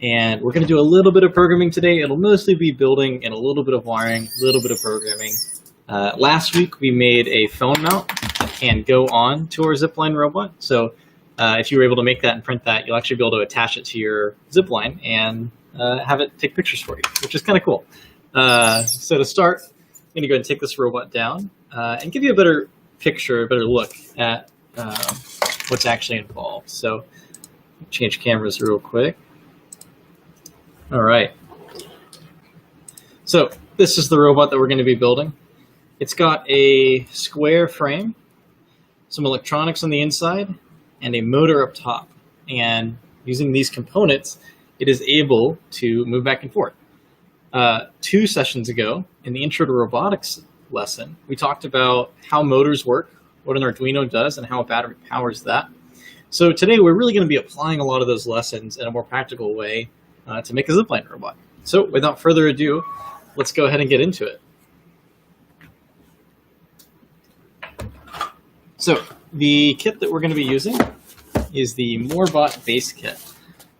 And we're going to do a little bit of programming today. It'll mostly be building and a little bit of wiring, a little bit of programming. Last week, we made a phone mount that can go on to our zipline robot. So if you were able to make that and print that, you'll actually be able to attach it to your zipline and have it take pictures for you, which is kind of cool. So to start, I'm going to go ahead and take this robot down and give you a better picture, a better look at what's actually involved. So change cameras real quick. All right. So this is the robot that we're going to be building. It's got a square frame, some electronics on the inside, and a motor up top. And using these components, it is able to move back and forth. 2 sessions ago, in the Intro to Robotics lesson, we talked about how motors work, what an Arduino does, and how a battery powers that. So today, we're really going to be applying a lot of those lessons in a more practical way to make a zipline robot. So without further ado, let's go ahead and get into it. So the kit that we're going to be using is the MoreBot base kit.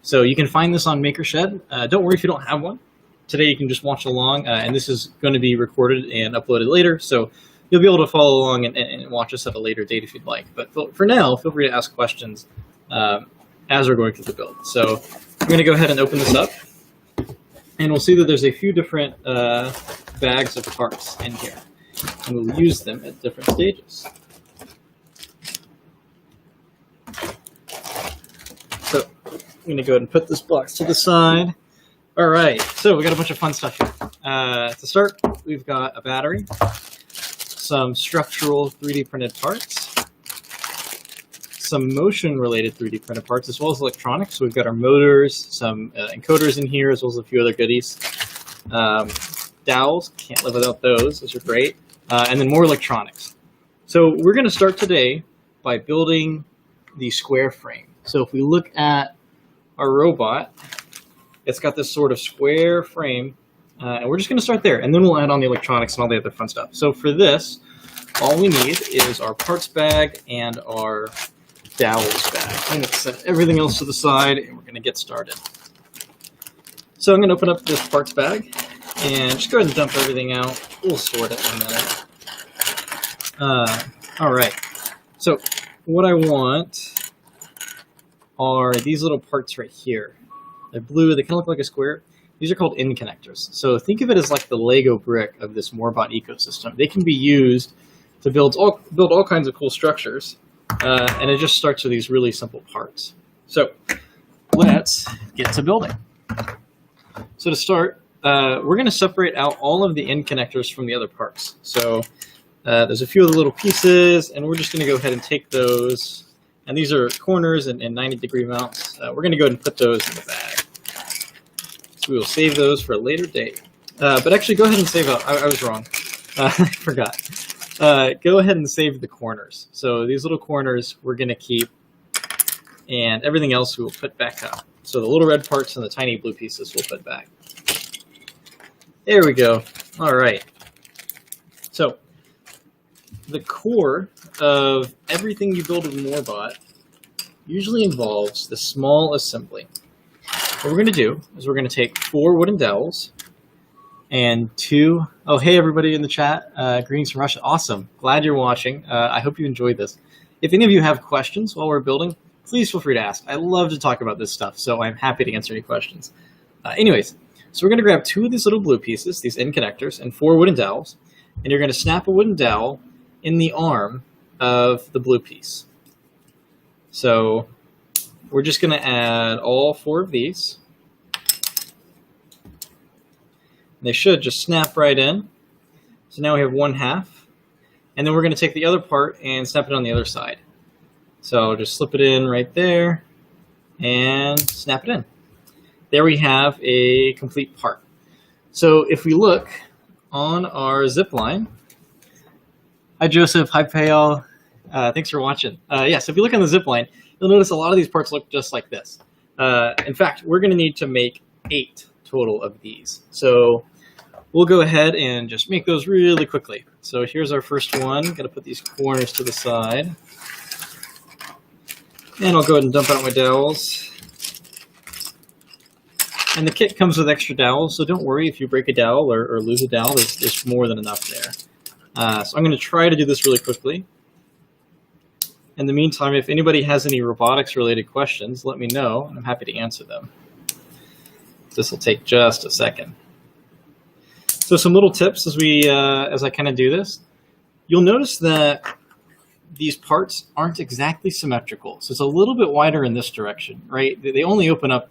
So you can find this on MakerShed. Don't worry if you don't have one. Today you can just watch along, and this is going to be recorded and uploaded later, so you'll be able to follow along and watch us at a later date if you'd like. But for now, feel free to ask questions as we're going through the build. So I'm going to go ahead and open this up, and we'll see that there's a few different bags of parts in here, and we'll use them at different stages. So I'm going to go ahead and put this box to the side. All right, so we got a bunch of fun stuff here. To start, we've got a battery, some structural 3D printed parts, some motion-related 3D printed parts, as well as electronics. So we've got our motors, some encoders in here, as well as a few other goodies. Dowels, can't live without those. Those are great. And then more electronics. So we're going to start today by building the square frame. So if we look at our robot, it's got this sort of square frame, and we're just going to start there, and then we'll add on the electronics and all the other fun stuff. So for this, all we need is our parts bag and our dowels bag. I'm going to set everything else to the side, and we're going to get started. So I'm going to open up this parts bag, and just go ahead and dump everything out. We'll sort it in a minute. All right, so what I want are these little parts right here. They're blue, they kind of look like a square. These are called in connectors. So think of it as like the Lego brick of this MoreBot ecosystem. They can be used to build all kinds of cool structures, and it just starts with these really simple parts. So let's get to building. So to start, we're going to separate out all of the in connectors from the other parts. So there's a few of the little pieces, and we're just going to go ahead and take those. And these are corners and 90-degree mounts. We're going to go ahead and put those in the bag. So we will save those for a later date. But actually, go ahead and save out. I was wrong. I forgot. Go ahead and save the corners. So these little corners we're going to keep, and everything else we will put back up. So the little red parts and the tiny blue pieces we'll put back. There we go. All right. So the core of everything you build with MoreBot usually involves the small assembly. What we're going to do is we're going to take 4 wooden dowels and 2... Oh, hey, everybody in the chat. Greetings from Russia. Awesome. Glad you're watching. I hope you enjoyed this. If any of you have questions while we're building, please feel free to ask. I love to talk about this stuff, so I'm happy to answer any questions. Anyways, so we're going to grab 2 of these little blue pieces, these end connectors, and 4 wooden dowels, and you're going to snap a wooden dowel in the arm of the blue piece. So we're just going to add all 4 of these. They should just snap right in. So now we have 1/2. And then we're going to take the other part and snap it on the other side. So just slip it in right there and snap it in. There we have a complete part. So if we look on our zip line, hi, Joseph. Hi, Payal. Thanks for watching. Yeah, so if you look on the zip line, you'll notice a lot of these parts look just like this. In fact, we're going to need to make 8 total of these. So we'll go ahead and just make those really quickly. So here's our first one. Got to put these corners to the side. And I'll go ahead and dump out my dowels. And the kit comes with extra dowels, so don't worry if you break a dowel or lose a dowel. There's more than enough there. So I'm going to try to do this really quickly. In the meantime, if anybody has any robotics-related questions, let me know, and I'm happy to answer them. This will take just a second. So some little tips as I kind of do this. You'll notice that these parts aren't exactly symmetrical. So it's a little bit wider in this direction, right? They only open up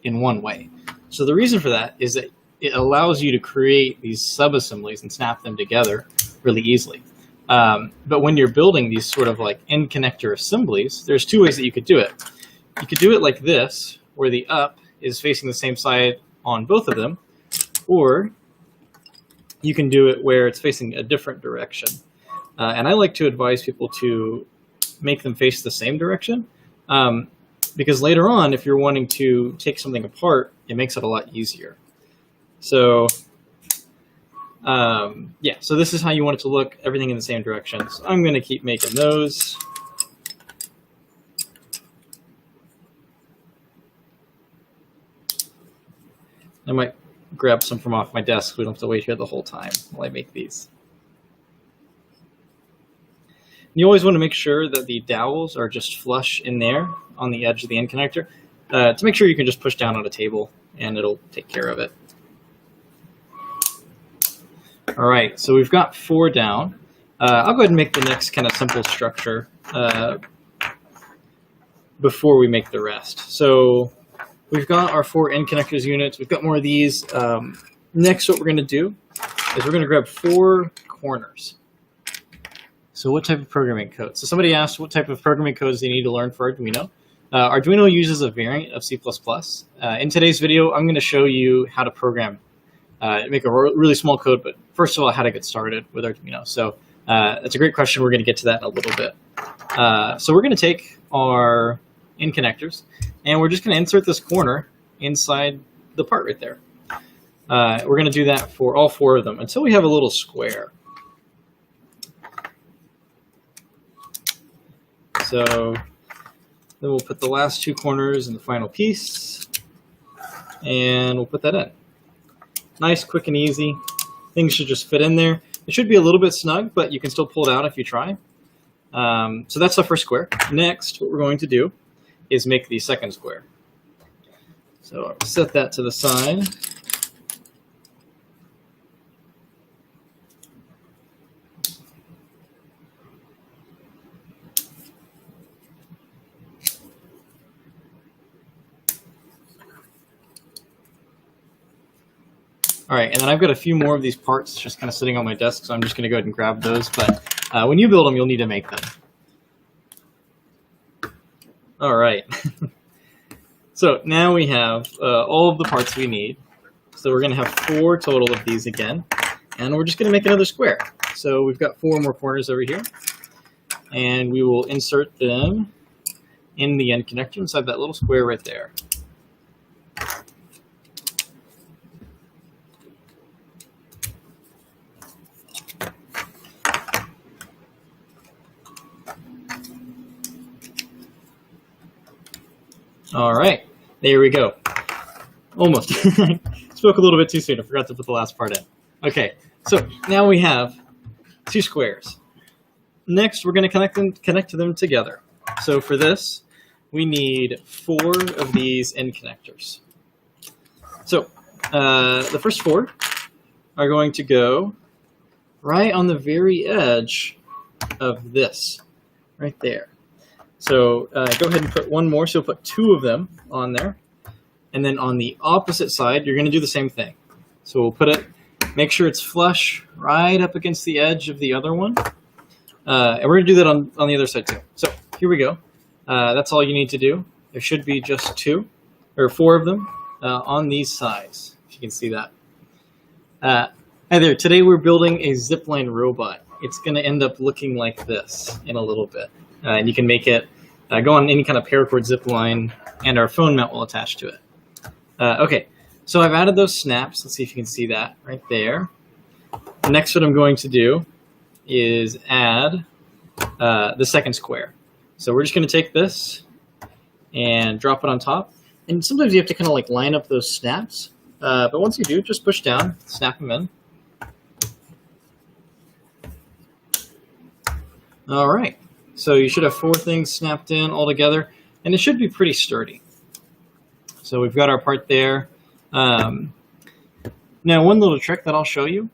in one way. So the reason for that is that it allows you to create these sub-assemblies and snap them together really easily. But when you're building these sort of like end connector assemblies, there's two ways that you could do it. You could do it like this, where the up is facing the same side on both of them, or you can do it where it's facing a different direction. And I like to advise people to make them face the same direction, because later on, if you're wanting to take something apart, it makes it a lot easier. So yeah, so this is how you want it to look, everything in the same direction. So I'm going to keep making those. I might grab some from off my desk. We don't have to wait here the whole time while I make these. You always want to make sure that the dowels are just flush in there on the edge of the end connector to make sure you can just push down on a table and it'll take care of it. All right, so we've got 4 down. I'll go ahead and make the next kind of simple structure before we make the rest. So we've got our 4 end connectors units. We've got more of these. Next, what we're going to do is we're going to grab 4 corners. So what type of programming code? So somebody asked what type of programming codes they need to learn for Arduino. Arduino uses a variant of C++. In today's video, I'm going to show you how to program, make a really small code, but first of all, how to get started with Arduino. So that's a great question. We're going to get to that in a little bit. So we're going to take our end connectors, and we're just going to insert this corner inside the part right there. We're going to do that for all 4 of them until we have a little square. So then we'll put the last 2 corners in the final piece, and we'll put that in. Nice, quick, and easy. Things should just fit in there. It should be a little bit snug, but you can still pull it out if you try. So that's the first square. Next, what we're going to do is make the second square. So I'll set that to the side. All right, and then I've got a few more of these parts just kind of sitting on my desk, so I'm just going to go ahead and grab those. But when you build them, you'll need to make them. All right. So now we have all of the parts we need. So we're going to have 4 total of these again, and we're just going to make another square. So we've got 4 more corners over here, and we will insert them in the end connector inside that little square right there. All right, there we go. Almost. Spoke a little bit too soon. I forgot to put the last part in. Okay, so now we have 2 squares. Next, we're going to connect them together. So for this, we need 4 of these end connectors. So the first 4 are going to go right on the very edge of this, right there. So go ahead and put 1 more. So we'll put 2 of them on there. And then on the opposite side, you're going to do the same thing. So we'll put it, make sure it's flush right up against the edge of the other one. And we're going to do that on the other side too. So here we go. That's all you need to do. There should be just 2 or 4 of them on these sides, if you can see that. Hi there. Today we're building a zipline robot. It's going to end up looking like this in a little bit. And you can make it go on any kind of paracord zip line, and our phone mount will attach to it. Okay, so I've added those snaps. Let's see if you can see that right there. Next, what I'm going to do is add the second square. So we're just going to take this and drop it on top. And sometimes you have to kind of like line up those snaps. But once you do, just push down, snap them in. All right, so you should have 4 things snapped in all together, and it should be pretty sturdy. So we've got our part there. Now, one little trick that I'll show you,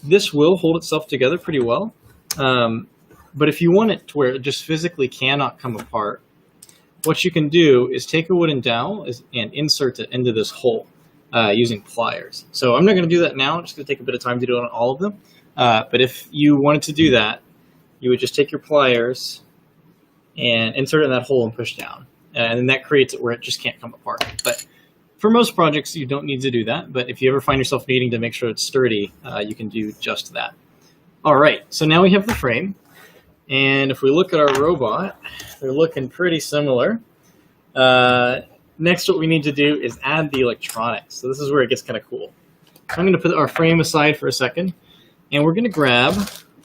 this will hold itself together pretty well. But if you want it to where it just physically cannot come apart, what you can do is take a wooden dowel and insert it into this hole using pliers. So I'm not going to do that now. I'm just going to take a bit of time to do it on all of them. But if you wanted to do that, you would just take your pliers and insert it in that hole and push down. And then that creates it where it just can't come apart. But for most projects, you don't need to do that. But if you ever find yourself needing to make sure it's sturdy, you can do just that. All right, so now we have the frame. And if we look at our robot, they're looking pretty similar. Next, what we need to do is add the electronics. So this is where it gets kind of cool. I'm going to put our frame aside for a second, and we're going to grab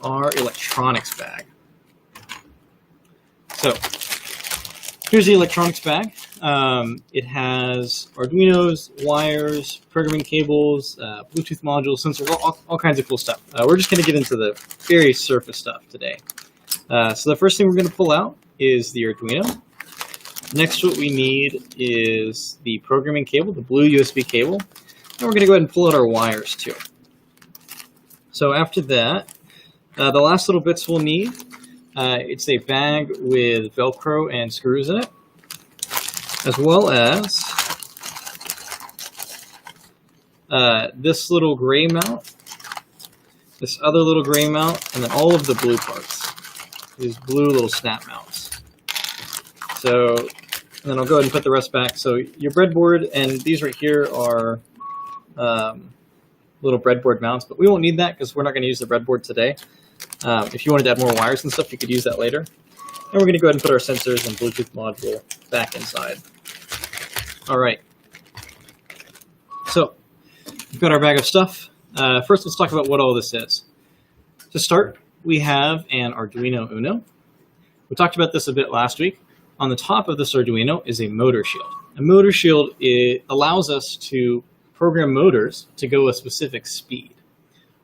our electronics bag. So here's the electronics bag. It has Arduinos, wires, programming cables, Bluetooth modules, sensors, all kinds of cool stuff. We're just going to get into the very surface stuff today. So the first thing we're going to pull out is the Arduino. Next, what we need is the programming cable, the blue USB cable. And we're going to go ahead and pull out our wires too. So after that, the last little bits we'll need, it's a bag with Velcro and screws in it, as well as this little gray mount, this other little gray mount, and then all of the blue parts. These blue little snap mounts. So, and then I'll go ahead and put the rest back. So your breadboard, and these right here are little breadboard mounts, but we won't need that because we're not going to use the breadboard today. If you wanted to add more wires and stuff, you could use that later. And we're going to go ahead and put our sensors and Bluetooth module back inside. All right. So we've got our bag of stuff. First, let's talk about what all this is. To start, we have an Arduino Uno. We talked about this a bit last week. On the top of this Arduino is a motor shield. A motor shield, it allows us to program motors to go a specific speed,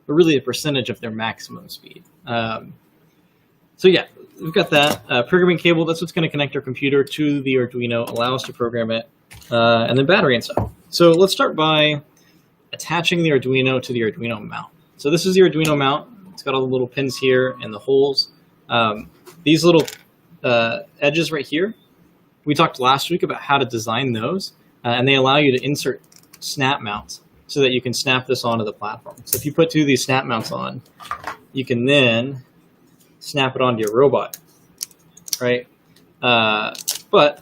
or really a percentage of their maximum speed. So yeah, we've got that. Programming cable, that's what's going to connect our computer to the Arduino, allow us to program it, and then battery and stuff. So let's start by attaching the Arduino to the Arduino mount. So this is the Arduino mount. It's got all the little pins here and the holes. These little edges right here, we talked last week about how to design those, and they allow you to insert snap mounts so that you can snap this onto the platform. So if you put 2 of these snap mounts on, you can then snap it onto your robot, right? But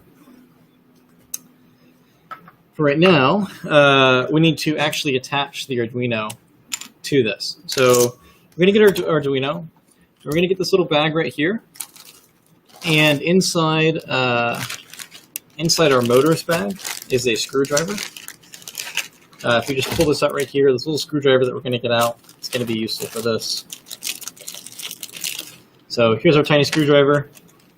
for right now, we need to actually attach the Arduino to this. So we're going to get our Arduino. We're going to get this little bag right here, and inside our motors bag is a screwdriver. If you just pull this out right here, this little screwdriver that we're going to get out, it's going to be useful for this. So here's our tiny screwdriver.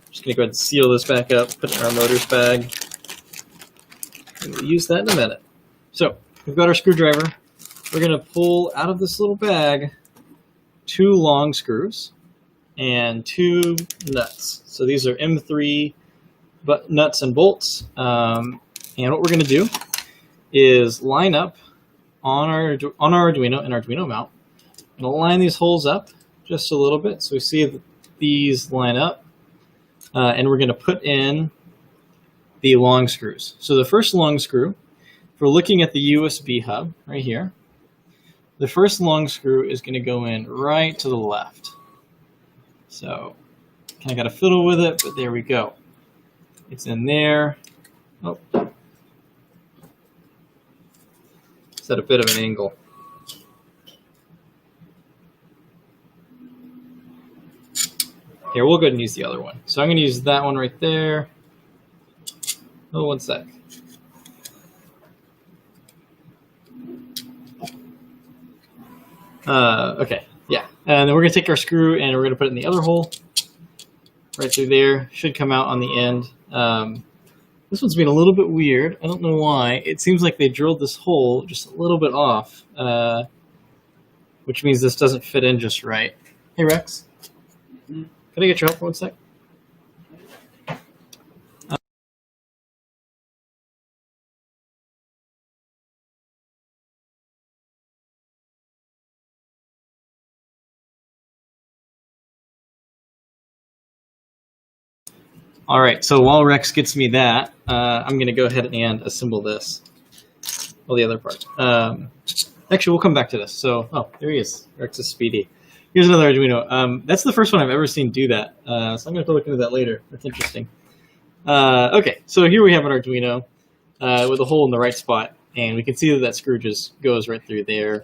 Just going to go ahead and seal this back up, put it in our motors bag, and we'll use that in a minute. So we've got our screwdriver. We're going to pull out of this little bag 2 long screws and 2 nuts. So these are M3 nuts and bolts. And what we're going to do is line up on our Arduino and Arduino mount. I'm going to line these holes up just a little bit so we see that these line up. And we're going to put in the long screws. So the first long screw, if we're looking at the USB hub right here, the first long screw is going to go in right to the left. So kind of got to fiddle with it, but there we go. It's in there. Oh. It's at a bit of an angle. Here, we'll go ahead and use the other one. So I'm going to use that one right there. Oh, one sec. Okay, yeah. And then we're going to take our screw and we're going to put it in the other hole. Right through there. Should come out on the end. This one's being a little bit weird. I don't know why. It seems like they drilled this hole just a little bit off, which means this doesn't fit in just right. Hey, Rex. Can I get your help for 1 sec? All right, so while Rex gets me that, I'm going to go ahead and assemble this. Well, the other part. Actually, we'll come back to this. So, oh, there he is. Rex is speedy. Here's another Arduino. That's the first one I've ever seen do that. So I'm going to have to look into that later. That's interesting. Okay, so here we have an Arduino with a hole in the right spot. And we can see that that screw just goes right through there,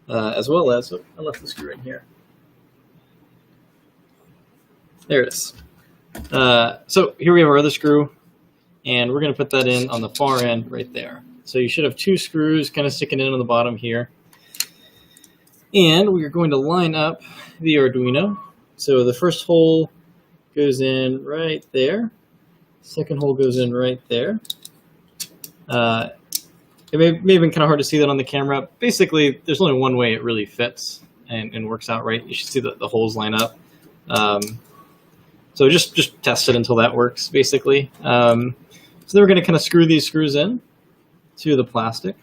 as well as, oh, I left the screw in here. There it is. So here we have our other screw, and we're going to put that in on the far end right there. So you should have 2 screws kind of sticking in on the bottom here. And we are going to line up the Arduino. So the first hole goes in right there. Second hole goes in right there. It may have been kind of hard to see that on the camera. Basically, there's only one way it really fits and works out right. You should see the holes line up. So just test it until that works, basically. So then we're going to kind of screw these screws in to the plastic.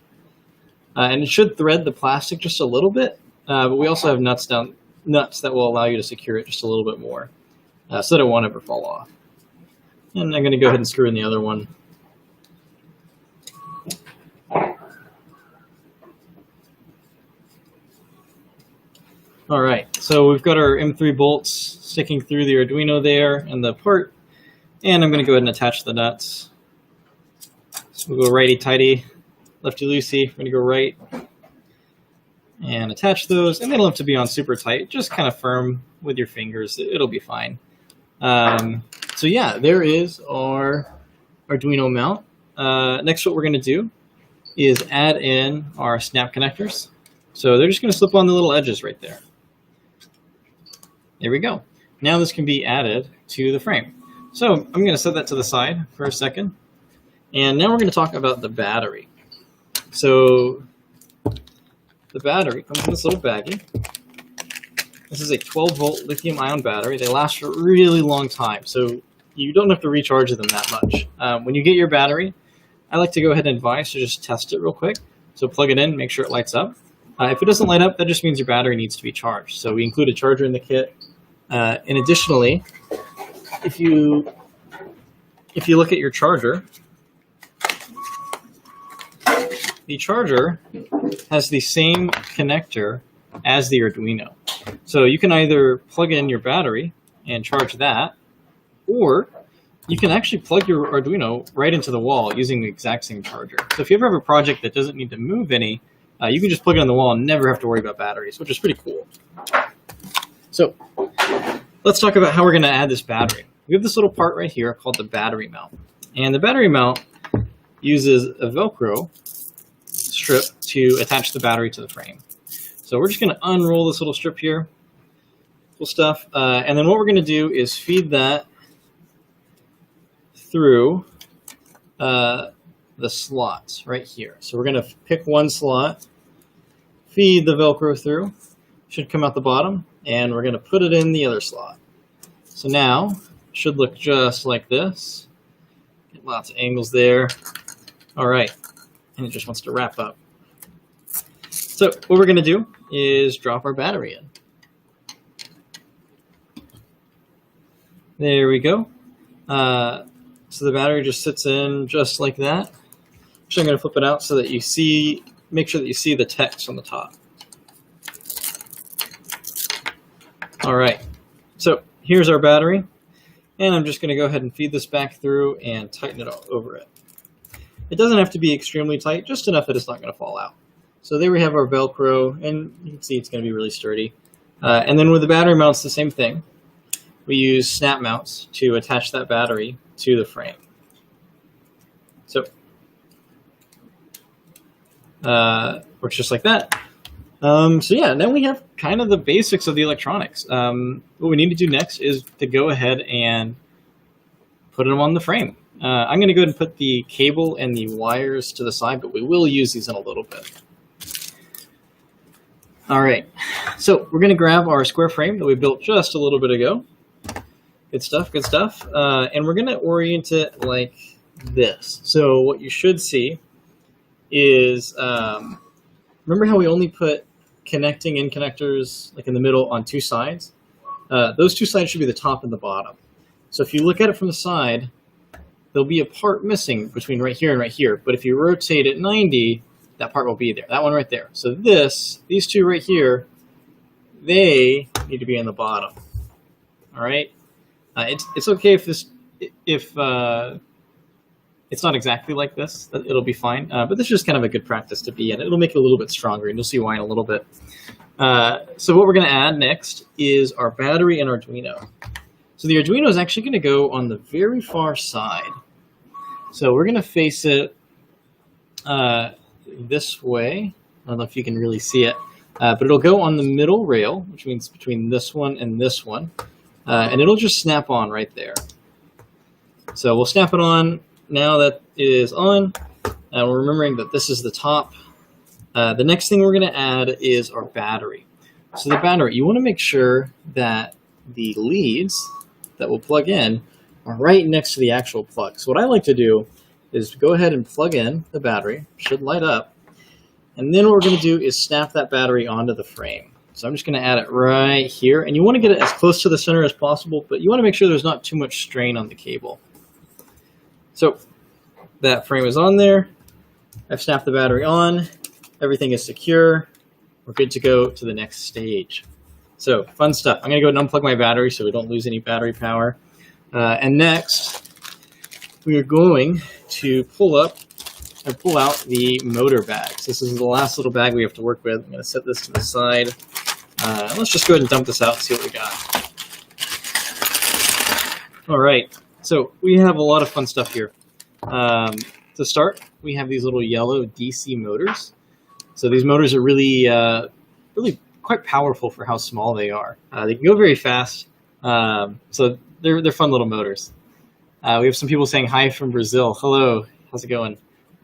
And it should thread the plastic just a little bit, but we also have nuts that will allow you to secure it just a little bit more, so that it won't ever fall off. And I'm going to go ahead and screw in the other one. All right, so we've got our M3 bolts sticking through the Arduino there and the part, and I'm going to go ahead and attach the nuts. So we'll go righty-tighty, lefty-loosey. We're going to go right and attach those, and they don't have to be on super tight, just kind of firm with your fingers. It'll be fine. So yeah, there is our Arduino mount. Next, what we're going to do is add in our snap connectors. So they're just going to slip on the little edges right there. There we go. Now this can be added to the frame. So I'm going to set that to the side for a second. And now we're going to talk about the battery. So the battery comes in this little baggie. This is a 12-volt lithium-ion battery. They last for a really long time, so you don't have to recharge them that much. When you get your battery, I like to go ahead and advise to just test it real quick. So plug it in, make sure it lights up. If it doesn't light up, that just means your battery needs to be charged. So we include a charger in the kit. And additionally, if you look at your charger, the charger has the same connector as the Arduino. So you can either plug in your battery and charge that, or you can actually plug your Arduino right into the wall using the exact same charger. So if you ever have a project that doesn't need to move any, you can just plug it on the wall and never have to worry about batteries, which is pretty cool. So let's talk about how we're going to add this battery. We have this little part right here called the battery mount. And the battery mount uses a Velcro strip to attach the battery to the frame. So we're just going to unroll this little strip here. Cool stuff. And then what we're going to do is feed that through the slots right here. So we're going to pick one slot, feed the Velcro through, should come out the bottom, and we're going to put it in the other slot. So now it should look just like this. Get lots of angles there. All right, and it just wants to wrap up. So what we're going to do is drop our battery in. There we go. So the battery just sits in just like that. Actually, I'm going to flip it out so that you see, make sure that you see the text on the top. All right, so here's our battery, and I'm just going to go ahead and feed this back through and tighten it all over it. It doesn't have to be extremely tight, just enough that it's not going to fall out. So there we have our Velcro, and you can see it's going to be really sturdy. And then with the battery mounts, the same thing. We use snap mounts to attach that battery to the frame. So works just like that. So yeah, then we have kind of the basics of the electronics. What we need to do next is to go ahead and put them on the frame. I'm going to go ahead and put the cable and the wires to the side, but we will use these in a little bit. All right, so we're going to grab our square frame that we built just a little bit ago. Good stuff, good stuff. And we're going to orient it like this. So what you should see is, remember how we only put connecting in connectors like in the middle on two sides? Those two sides should be the top and the bottom. So if you look at it from the side, there'll be a part missing between right here and right here. But if you rotate it 90, that part will be there. That one right there. So these two right here, they need to be in the bottom. All right. It's okay if it's not exactly like this. It'll be fine. But this is just kind of a good practice to be in. It'll make it a little bit stronger, and you'll see why in a little bit. So what we're going to add next is our battery and Arduino. So the Arduino is actually going to go on the very far side. So we're going to face it this way. I don't know if you can really see it, but it'll go on the middle rail, which means between this one and this one, and it'll just snap on right there. So we'll snap it on now that it is on. We're remembering that this is the top. The next thing we're going to add is our battery. So the battery, you want to make sure that the leads that will plug in are right next to the actual plug. So what I like to do is go ahead and plug in the battery. It should light up. And then what we're going to do is snap that battery onto the frame. So I'm just going to add it right here. And you want to get it as close to the center as possible, but you want to make sure there's not too much strain on the cable. So that frame is on there. I've snapped the battery on. Everything is secure. We're good to go to the next stage. So fun stuff. I'm going to go ahead and unplug my battery so we don't lose any battery power. And next, we are going to pull out the motor bags. This is the last little bag we have to work with. I'm going to set this to the side. Let's just go ahead and dump this out and see what we got. All right, so we have a lot of fun stuff here. To start, we have these little yellow DC motors. So these motors are really quite powerful for how small they are. They can go very fast, so they're fun little motors. We have some people saying hi from Brazil. Hello, how's it going?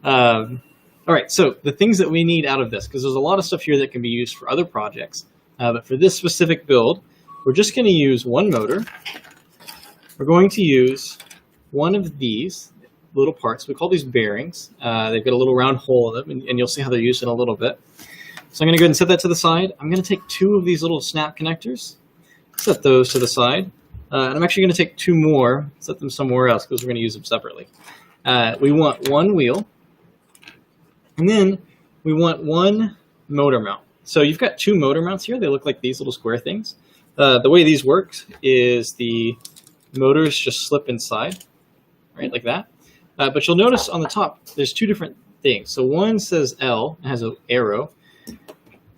All right, so the things that we need out of this, because there's a lot of stuff here that can be used for other projects, but for this specific build, we're just going to use one motor. We're going to use one of these little parts. We call these bearings. They've got a little round hole in them, and you'll see how they're used in a little bit. So I'm going to go ahead and set that to the side. I'm going to take two of these little snap connectors, set those to the side. And I'm actually going to take two more, set them somewhere else because we're going to use them separately. We want one wheel, and then we want one motor mount. So you've got two motor mounts here. They look like these little square things. The way these work is the motors just slip inside, right, like that. But you'll notice on the top, there's two different things. So one says L, and has an arrow,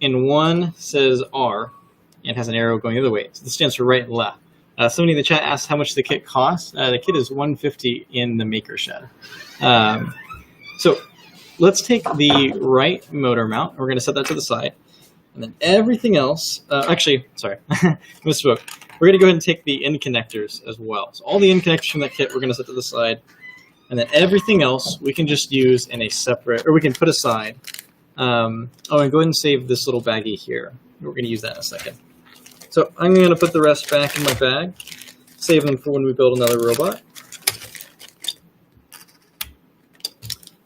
and one says R, and has an arrow going the other way. So this stands for right and left. Somebody in the chat asked how much the kit costs. The kit is $150 in the MakerShed. So let's take the right motor mount. We're going to set that to the side. And then everything else, actually, sorry, misspoke. We're going to go ahead and take the end connectors as well. So all the end connectors from that kit, we're going to set to the side. And then everything else, we can just use in a separate, or we can put aside. And go ahead and save this little baggie here. We're going to use that in a second. So I'm going to put the rest back in my bag, save them for when we build another robot.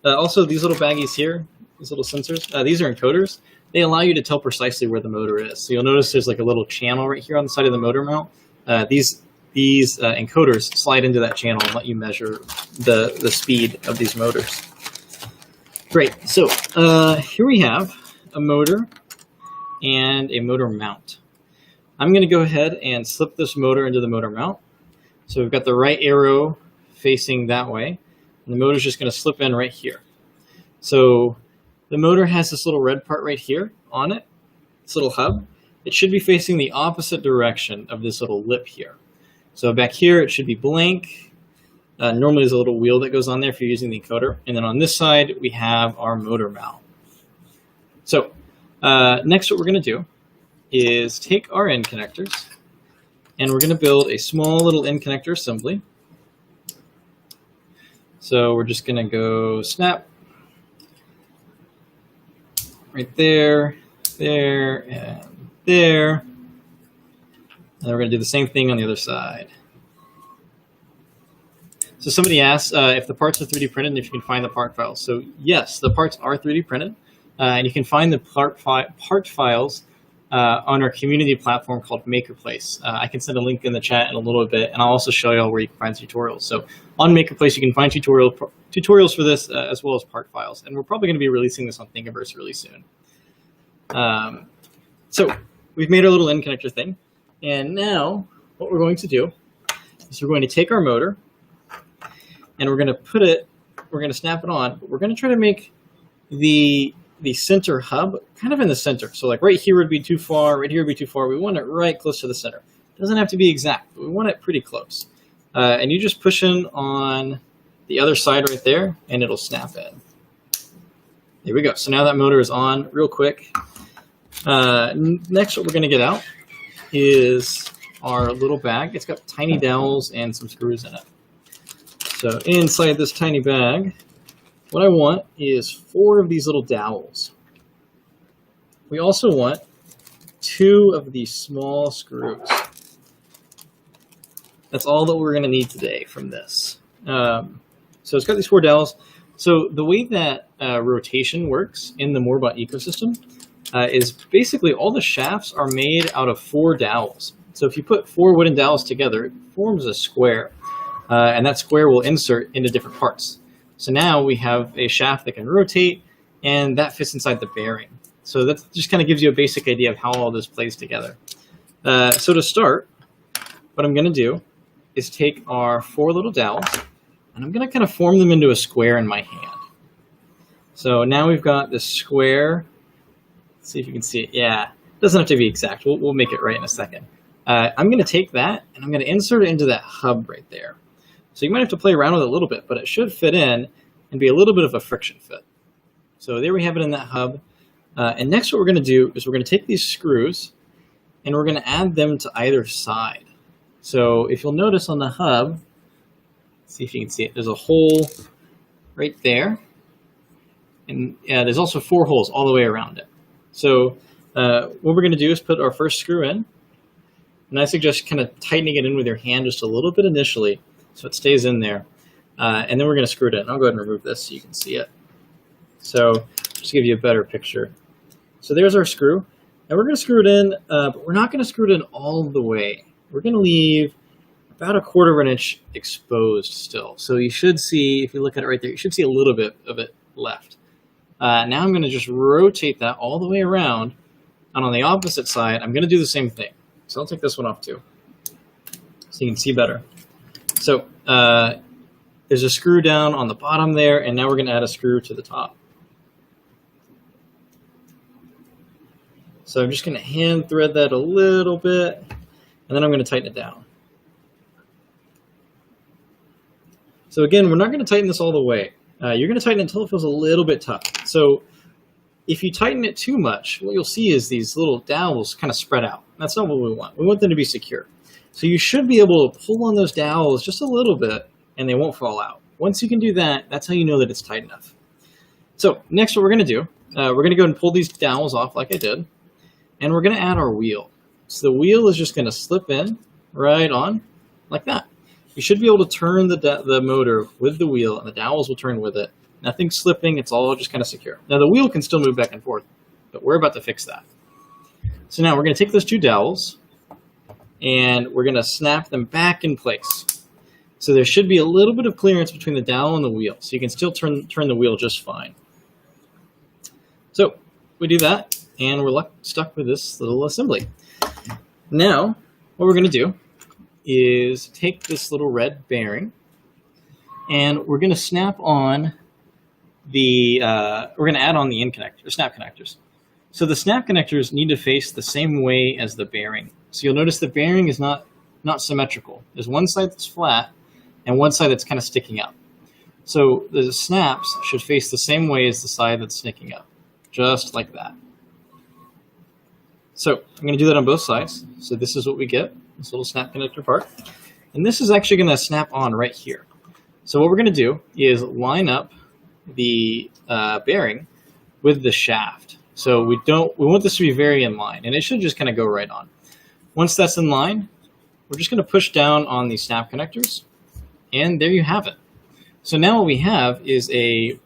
Also, these little baggies here, these little sensors, these are encoders. They allow you to tell precisely where the motor is. So you'll notice there's like a little channel right here on the side of the motor mount. These encoders slide into that channel and let you measure the speed of these motors. Great. So here we have a motor and a motor mount. I'm going to go ahead and slip this motor into the motor mount. So we've got the right arrow facing that way, and the motor's just going to slip in right here. So the motor has this little red part right here on it, this little hub. It should be facing the opposite direction of this little lip here. So back here, it should be blank. Normally there's a little wheel that goes on there if you're using the encoder. And then on this side, we have our motor mount. So next what we're going to do is take our end connectors, and we're going to build a small little end connector assembly. So we're just going to go snap right there, there, and there. And we're going to do the same thing on the other side. So somebody asked if the parts are 3D printed and if you can find the part files. So yes, the parts are 3D printed, and you can find the part files on our community platform called MakerPlace. I can send a link in the chat in a little bit, and I'll also show you all where you can find tutorials. So on MakerPlace, you can find tutorials for this as well as part files. And we're probably going to be releasing this on Thingiverse really soon. So we've made our little end connector thing. And now what we're going to do is we're going to take our motor and we're going to snap it on, but we're going to try to make the center hub kind of in the center. So like right here would be too far, right here would be too far. We want it right close to the center. It doesn't have to be exact, but we want it pretty close. And you just push in on the other side right there and it'll snap in. There we go. So now that motor is on real quick. Next, what we're going to get out is our little bag. It's got tiny dowels and some screws in it. So inside this tiny bag, what I want is 4 of these little dowels. We also want 2 of these small screws. That's all that we're going to need today from this. So it's got these 4 dowels. So the way that rotation works in the MoreBot ecosystem is basically all the shafts are made out of 4 dowels. So if you put 4 wooden dowels together, it forms a square. And that square will insert into different parts. So now we have a shaft that can rotate, and that fits inside the bearing. So that just kind of gives you a basic idea of how all this plays together. So to start, what I'm going to do is take our 4 little dowels, and I'm going to kind of form them into a square in my hand. So now we've got this square. Let's see if you can see it. Yeah, it doesn't have to be exact. We'll make it right in a second. I'm going to take that, and I'm going to insert it into that hub right there. So you might have to play around with it a little bit, but it should fit in and be a little bit of a friction fit. So there we have it in that hub. And next what we're going to do is we're going to take these screws and we're going to add them to either side. So if you'll notice on the hub, see if you can see it, there's a hole right there. And there's also 4 holes all the way around it. So what we're going to do is put our first screw in. And I suggest kind of tightening it in with your hand just a little bit initially, so it stays in there. And then we're going to screw it in. I'll go ahead and remove this so you can see it. So just to give you a better picture. So there's our screw. And we're going to screw it in, but we're not going to screw it in all the way. We're going to leave about 1/4 inch exposed still. So you should see, if you look at it right there, you should see a little bit of it left. Now I'm going to just rotate that all the way around. And on the opposite side, I'm going to do the same thing. So I'll take this one off too, so you can see better. So there's a screw down on the bottom there, and now we're going to add a screw to the top. So I'm just going to hand thread that a little bit, and then I'm going to tighten it down. So again, we're not going to tighten this all the way. You're going to tighten it until it feels a little bit tough. So if you tighten it too much, what you'll see is these little dowels kind of spread out. That's not what we want. We want them to be secure. So you should be able to pull on those dowels just a little bit, and they won't fall out. Once you can do that, that's how you know that it's tight enough. So next what we're going to do, we're going to go and pull these dowels off like I did, and we're going to add our wheel. So the wheel is just going to slip in right on like that. You should be able to turn the motor with the wheel, and the dowels will turn with it. Nothing slipping, it's all just kind of secure. Now the wheel can still move back and forth, but we're about to fix that. So now we're going to take those 2 dowels, and we're going to snap them back in place. So there should be a little bit of clearance between the dowel and the wheel, so you can still turn the wheel just fine. So we do that, and we're stuck with this little assembly. Now, what we're going to do is take this little red bearing, and we're going to snap on we're going to add on the snap connectors. So the snap connectors need to face the same way as the bearing. So you'll notice the bearing is not symmetrical. There's one side that's flat and one side that's kind of sticking up. So the snaps should face the same way as the side that's sticking up, just like that. So I'm going to do that on both sides. So this is what we get, this little snap connector part. And this is actually going to snap on right here. So what we're going to do is line up the bearing with the shaft. So we want this to be very in line, and it should just kind of go right on. Once that's in line, we're just going to push down on the snap connectors, and there you have it. So now what we have is a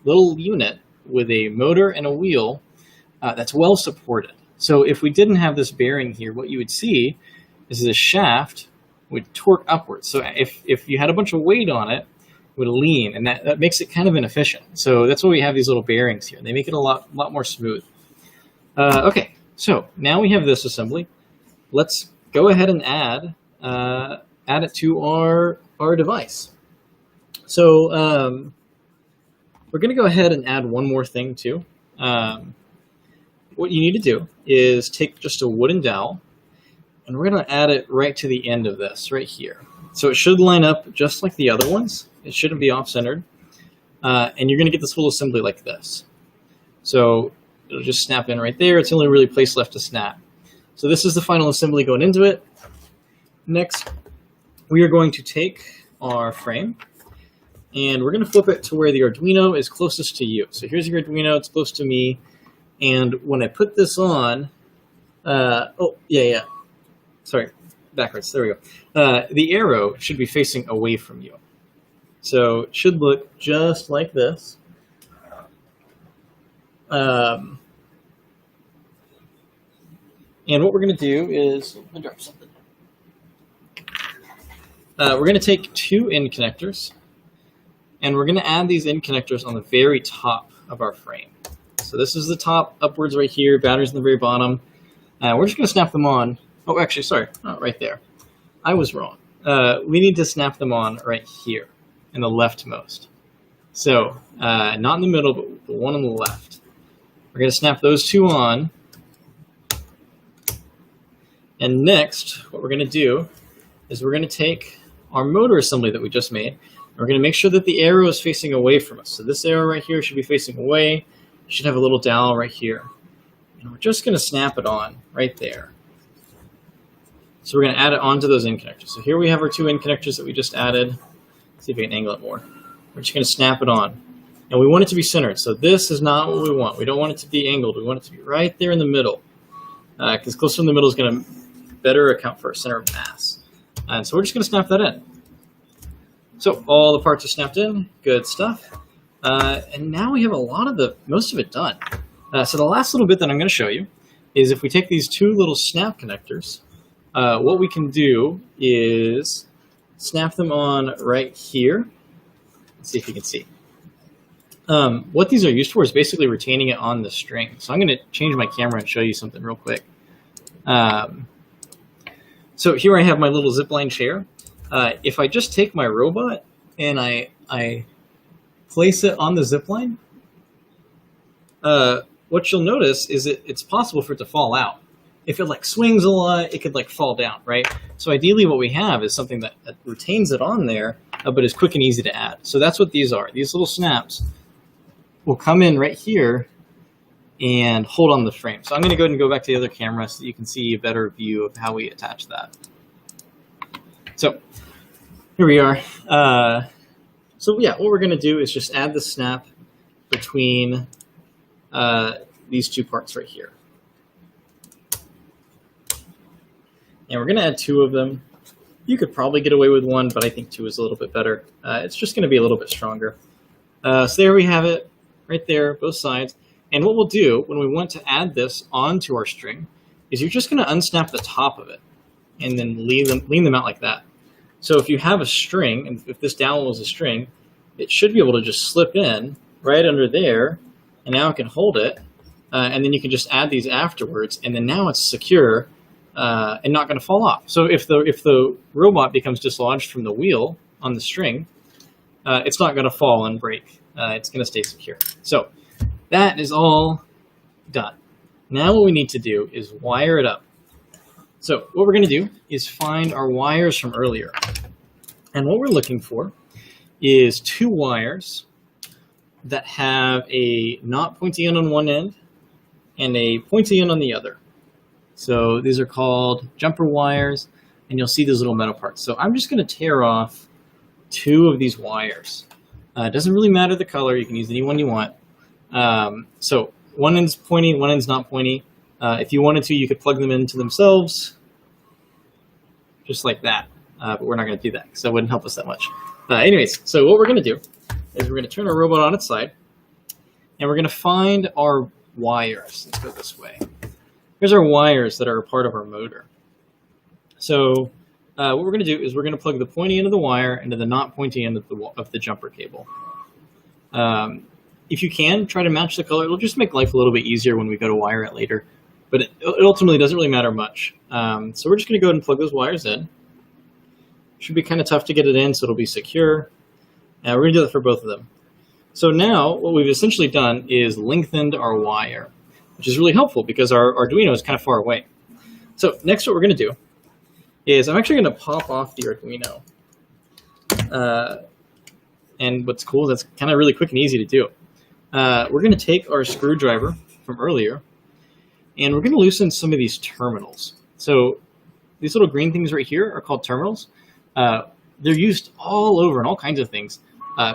little unit with a motor and a wheel that's well supported. So if we didn't have this bearing here, what you would see is the shaft would torque upwards. So if you had a bunch of weight on it, it would lean, and that makes it kind of inefficient. So that's why we have these little bearings here. They make it a lot more smooth. Okay, so now we have this assembly. Let's go ahead and add it to our device. So we're going to go ahead and add one more thing too. What you need to do is take just a wooden dowel, and we're going to add it right to the end of this, right here. So it should line up just like the other ones. It shouldn't be off-centered. And you're going to get this little assembly like this. So it'll just snap in right there. It's the only really place left to snap. So this is the final assembly going into it. Next, we are going to take our frame, and we're going to flip it to where the Arduino is closest to you. So here's your Arduino. It's close to me. And when I put this on, sorry, backwards, there we go. The arrow should be facing away from you. So it should look just like this. And what we're going to do is, let me drop something. We're going to take two end connectors, and we're going to add these end connectors on the very top of our frame. So this is the top upwards right here, batteries in the very bottom. We're just going to snap them on. Oh, actually, sorry, not right there. I was wrong. We need to snap them on right here in the leftmost. So not in the middle, but the one on the left. We're going to snap those two on. And next, what we're going to do is we're going to take our motor assembly that we just made. We're going to make sure that the arrow is facing away from us. So this arrow right here should be facing away. You should have a little dowel right here. And we're just going to snap it on right there. So we're going to add it onto those end connectors. So here we have our two end connectors that we just added. Let's see if we can angle it more. We're just going to snap it on. And we want it to be centered. So this is not what we want. We don't want it to be angled. We want it to be right there in the middle. Because closer in the middle is going to better account for our center of mass. And so we're just going to snap that in. So all the parts are snapped in. Good stuff. And now we have most of it done. So the last little bit that I'm going to show you is if we take these two little snap connectors, what we can do is snap them on right here. Let's see if you can see. What these are used for is basically retaining it on the string. So I'm going to change my camera and show you something real quick. So here I have my little zipline chair. If I just take my robot and I place it on the zipline, what you'll notice is it's possible for it to fall out. If it like swings a lot, it could like fall down, right? So ideally what we have is something that retains it on there, but is quick and easy to add. So that's what these are. These little snaps will come in right here and hold on the frame. So I'm going to go ahead and go back to the other camera so that you can see a better view of how we attach that. So here we are. So yeah, what we're going to do is just add the snap between these two parts right here. And we're going to add two of them. You could probably get away with one, but I think two is a little bit better. It's just going to be a little bit stronger. So there we have it, right there, both sides. And what we'll do when we want to add this onto our string is you're just going to unsnap the top of it and then lean them out like that. So if you have a string, and if this dowel was a string, it should be able to just slip in right under there, and now it can hold it, and then you can just add these afterwards, and then now it's secure and not going to fall off. So if the robot becomes dislodged from the wheel on the string, it's not going to fall and break. It's going to stay secure. So that is all done. Now what we need to do is wire it up. So what we're going to do is find our wires from earlier. And what we're looking for is two wires that have a not pointy end on one end and a pointy end on the other. So these are called jumper wires, and you'll see those little metal parts. So I'm just going to tear off 2 of these wires. It doesn't really matter the color. You can use any one you want. So one end's pointy, one end's not pointy. If you wanted to, you could plug them into themselves, just like that. But we're not going to do that because that wouldn't help us that much. Anyways, so what we're going to do is we're going to turn our robot on its side, and we're going to find our wires. Let's go this way. Here's our wires that are a part of our motor. So what we're going to do is we're going to plug the pointy end of the wire into the not pointy end of the jumper cable. If you can, try to match the color. It'll just make life a little bit easier when we go to wire it later. But it ultimately doesn't really matter much. So we're just going to go ahead and plug those wires in. Should be kind of tough to get it in, so it'll be secure. We're going to do that for both of them. So now what we've essentially done is lengthened our wire, which is really helpful because our Arduino is kind of far away. So next what we're going to do is I'm actually going to pop off the Arduino. And what's cool is that's kind of really quick and easy to do. We're going to take our screwdriver from earlier, and we're going to loosen some of these terminals. So these little green things right here are called terminals. They're used all over in all kinds of things.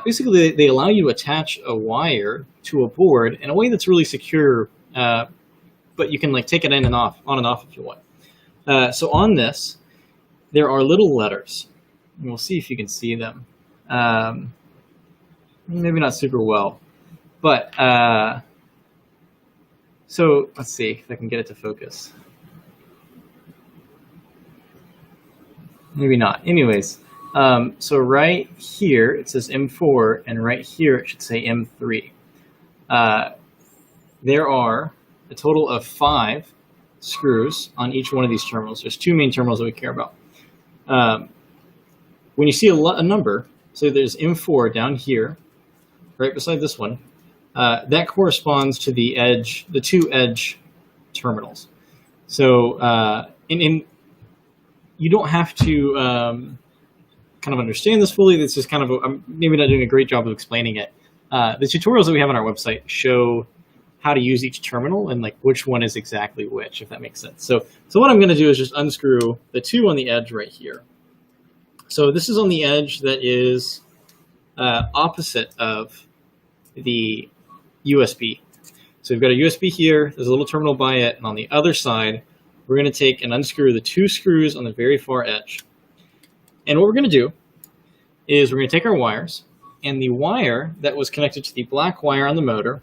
Basically, they allow you to attach a wire to a board in a way that's really secure, but you can like take it in and off, on and off if you want. So on this, there are little letters. And we'll see if you can see them. Maybe not super well, but so let's see if I can get it to focus. Maybe not. Anyways, so right here it says M4, and right here it should say M3. There are a total of 5 screws on each one of these terminals. There's 2 main terminals that we care about. When you see a number, so there's M4 down here, right beside this one, that corresponds to the edge, the 2 edge terminals. So you don't have to kind of understand this fully. This is kind of, I'm maybe not doing a great job of explaining it. The tutorials that we have on our website show how to use each terminal and like which one is exactly which, if that makes sense. So what I'm going to do is just unscrew the 2 on the edge right here. So this is on the edge that is opposite of the USB. So we've got a USB here, there's a little terminal by it, and on the other side, we're going to take and unscrew the 2 screws on the very far edge. And what we're going to do is we're going to take our wires, and the wire that was connected to the black wire on the motor,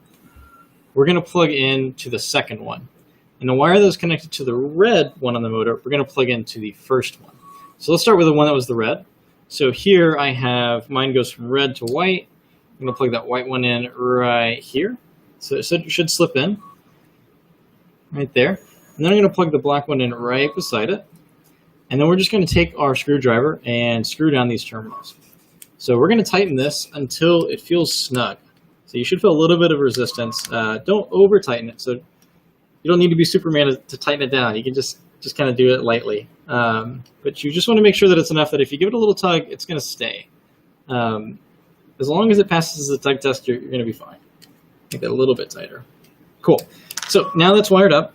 we're going to plug into the second one. And the wire that was connected to the red one on the motor, we're going to plug into the first one. So let's start with the one that was the red. So here I have, mine goes from red to white. I'm going to plug that white one in right here. So it should slip in right there. And then I'm going to plug the black one in right beside it. And then we're just going to take our screwdriver and screw down these terminals. So we're going to tighten this until it feels snug. So you should feel a little bit of resistance. Don't over tighten it. So you don't need to be Superman to tighten it down. You can just kind of do it lightly. But you just want to make sure that it's enough that if you give it a little tug, it's going to stay. As long as it passes the tug test, you're going to be fine. Make that a little bit tighter. Cool. So now that's wired up.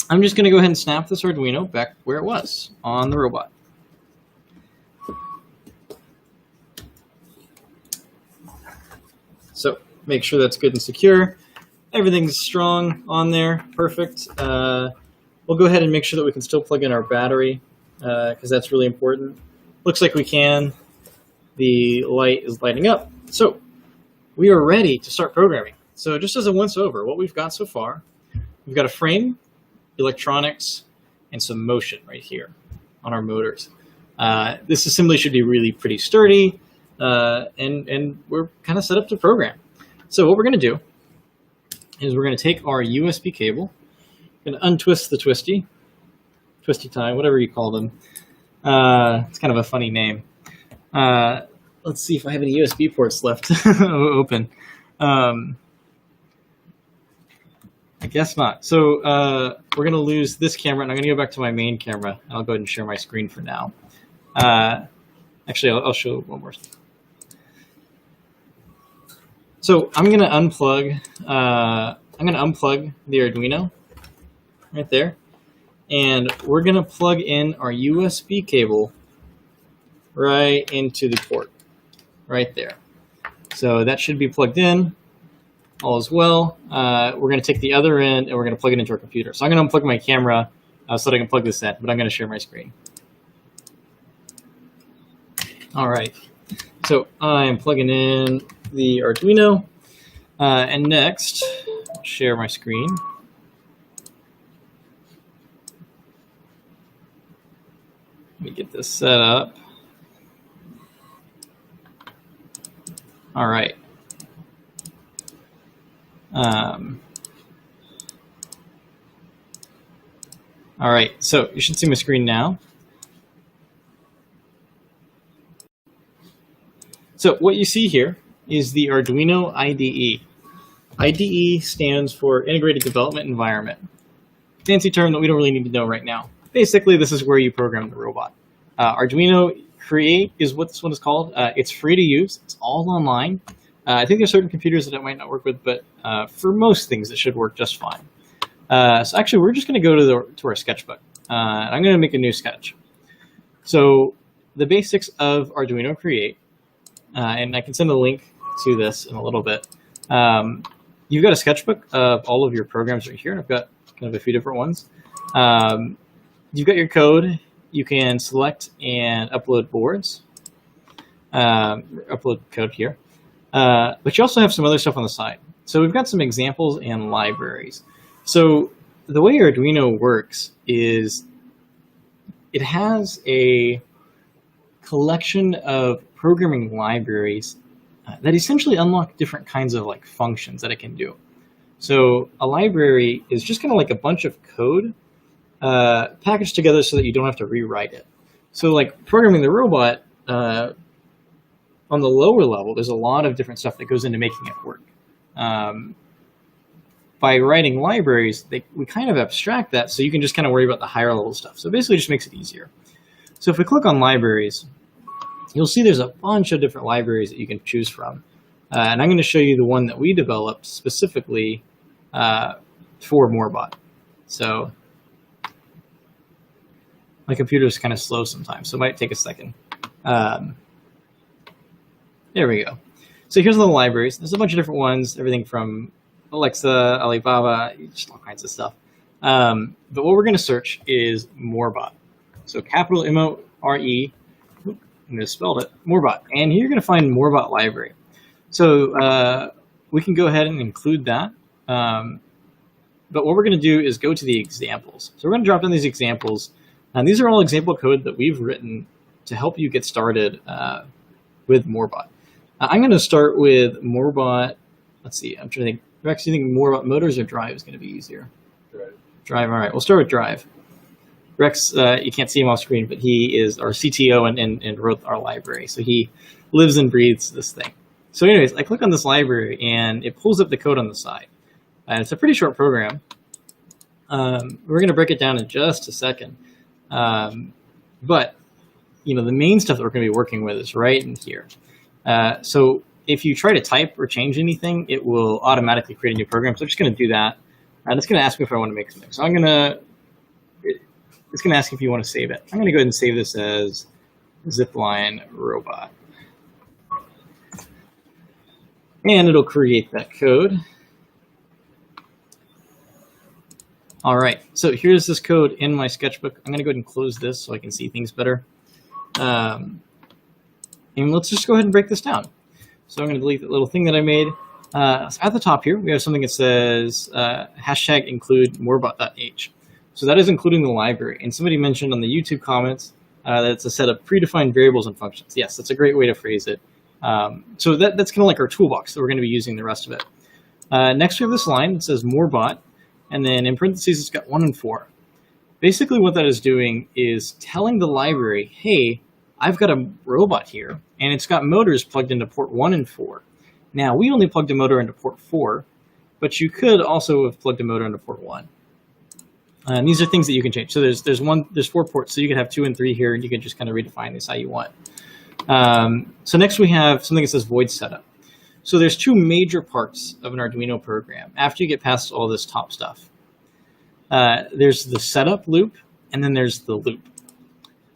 I'm just going to go ahead and snap this Arduino back where it was on the robot. So make sure that's good and secure. Everything's strong on there. Perfect. We'll go ahead and make sure that we can still plug in our battery because that's really important. Looks like we can. The light is lighting up. So we are ready to start programming. So just as a once over, what we've got so far, we've got a frame, electronics, and some motion right here on our motors. This assembly should be really pretty sturdy, and we're kind of set up to program. So what we're going to do is we're going to take our USB cable, going to untwist the twisty tie, whatever you call them. It's kind of a funny name. Let's see if I have any USB ports left open. I guess not. So we're going to lose this camera, and I'm going to go back to my main camera. I'll go ahead and share my screen for now. Actually, I'll show one more. So I'm going to unplug. The Arduino right there, and we're going to plug in our USB cable right into the port. right there. So that should be plugged in. All is well. We're going to take the other end and we're going to plug it into our computer. So I'm going to unplug my camera so that I can plug this in, but I'm going to share my screen. All right. So I'm plugging in the Arduino, and next, I'll share my screen. Let me get this set up. All right. All right, so you should see my screen now. So what you see here is the Arduino IDE. IDE stands for Integrated Development Environment. Fancy term that we don't really need to know right now. Basically, this is where you program the robot. Arduino Create is what this one is called. It's free to use. It's all online. I think there's certain computers that it might not work with, but for most things, it should work just fine. So actually, we're just going to go to our sketchbook. And I'm going to make a new sketch. So the basics of Arduino Create, and I can send a link to this in a little bit. You've got a sketchbook of all of your programs right here. I've got kind of a few different ones. You've got your code. You can select and upload boards, upload code here. But you also have some other stuff on the side. So we've got some examples and libraries. So the way Arduino works is it has a collection of programming libraries that essentially unlock different kinds of like functions that it can do. So a library is just kind of like a bunch of code packaged together so that you don't have to rewrite it. So like programming the robot, on the lower level, there's a lot of different stuff that goes into making it work. By writing libraries, we kind of abstract that so you can just kind of worry about the higher level stuff. So basically it just makes it easier. So if we click on libraries, you'll see there's a bunch of different libraries that you can choose from. And I'm going to show you the one that we developed specifically for MoreBot. So my computer is kind of slow sometimes, so it might take a second. There we go. So here's all the libraries. There's a bunch of different ones, everything from Alexa, Alibaba, just all kinds of stuff. But what we're going to search is MoreBot. So capital M-O-R-E, I misspelled it, MoreBot. And here you're going to find MoreBot library. So we can go ahead and include that. But what we're going to do is go to the examples. So we're going to drop down these examples. And these are all example code that we've written to help you get started with MoreBot. I'm going to start with MoreBot. Let's see. I'm trying to think. Rex, you think MoreBot motors or drive is going to be easier? Drive. Drive. All right. We'll start with drive. Rex, you can't see him off screen, but he is our CTO and wrote our library. So he lives and breathes this thing. So anyways, I click on this library and it pulls up the code on the side. It's a pretty short program. We're going to break it down in just a second. But you know, the main stuff that we're going to be working with is right in here. So if you try to type or change anything, it will automatically create a new program. So I'm just going to do that. And it's going to ask me if I want to make something. So it's going to ask if you want to save it. I'm going to go ahead and save this as Zipline Robot. And it'll create that code. All right, so here's this code in my sketchbook. I'm going to go ahead and close this so I can see things better. And let's just go ahead and break this down. So I'm going to delete that little thing that I made. So at the top here, we have something that says hashtag include morebot.h. So that is including the library. And somebody mentioned on the YouTube comments that it's a set of predefined variables and functions. Yes, that's a great way to phrase it. So that's kind of like our toolbox that we're going to be using the rest of it. Next, we have this line that says MoreBot. And then in parentheses, it's got 1 and 4. Basically, what that is doing is telling the library, hey, I've got a robot here, and it's got motors plugged into port 1 and 4. Now, we only plugged a motor into port 4, but you could also have plugged a motor into port 1. And these are things that you can change. So there's 4 ports, so you could have 2 and 3 here, and you can just kind of redefine this how you want. So next we have something that says void setup. So there's 2 major parts of an Arduino program after you get past all this top stuff. There's the setup loop, and then there's the loop.